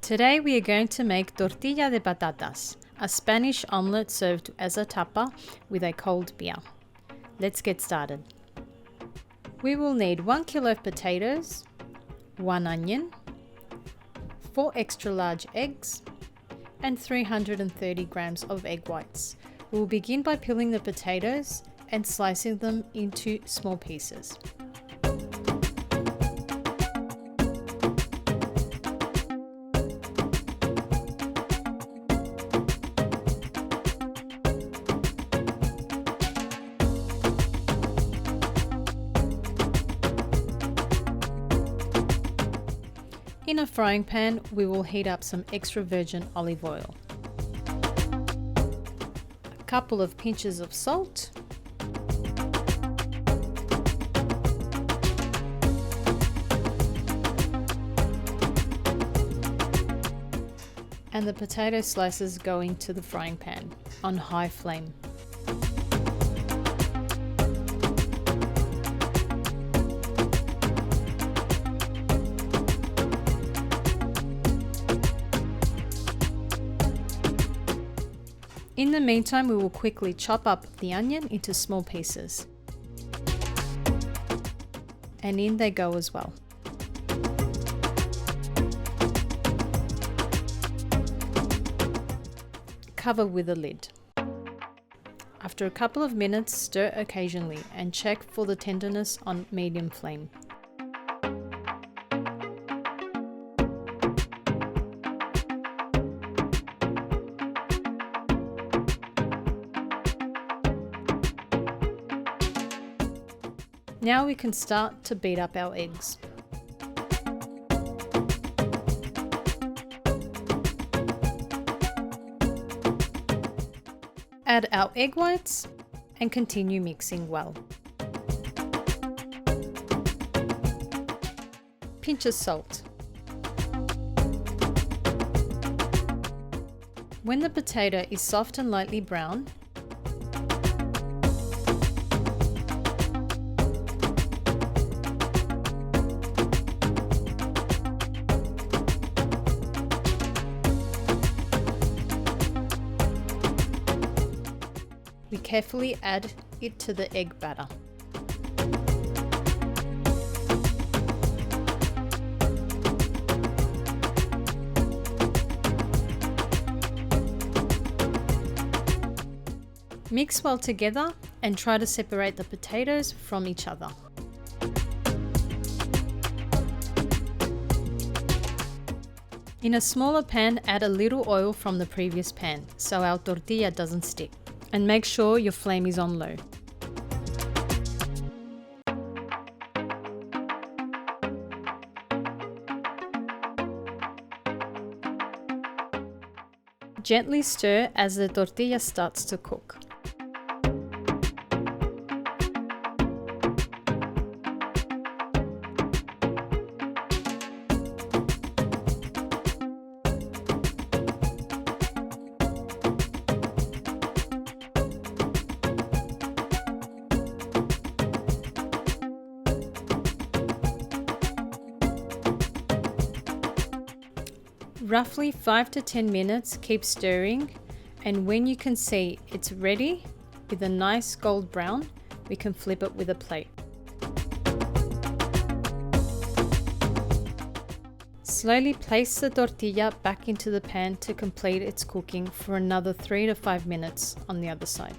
Today we are going to make tortilla de patatas, a Spanish omelette served as a tapa with a cold beer. Let's get started. We will need 1 kilo of potatoes, 1 onion, 4 extra large eggs, and 330 grams of egg whites. We will begin by peeling the potatoes and slicing them into small pieces. In a frying pan, we will heat up some extra virgin olive oil, a couple of pinches of salt, and the potato slices go into the frying pan on high flame. In the meantime, we will quickly chop up the onion into small pieces. And in they go as well. Cover with a lid. After a couple of minutes, stir occasionally and check for the tenderness on medium flame. Now we can start to beat up our eggs. Add our egg whites and continue mixing well. Pinch of salt. When the potato is soft and lightly brown, we carefully add it to the egg batter. Mix well together and try to separate the potatoes from each other. In a smaller pan, add a little oil from the previous pan so our tortilla doesn't stick. And make sure your flame is on low. Gently stir as the tortilla starts to cook. Roughly 5 to 10 minutes, keep stirring, and when you can see it's ready with a nice gold brown, we can flip it with a plate. Slowly place the tortilla back into the pan to complete its cooking for another 3 to 5 minutes on the other side.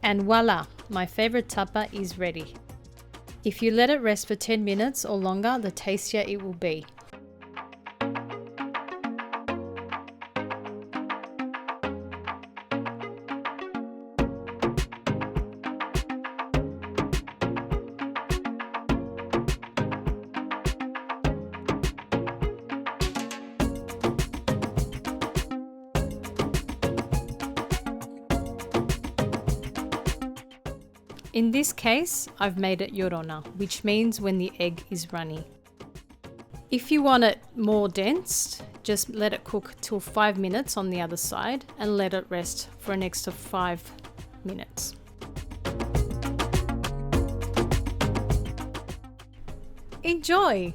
And voila, my favorite tapa is ready. If you let it rest for 10 minutes or longer, the tastier it will be. In this case, I've made it llorona, which means when the egg is runny. If you want it more dense, just let it cook till 5 minutes on the other side and let it rest for an extra 5 minutes. Enjoy!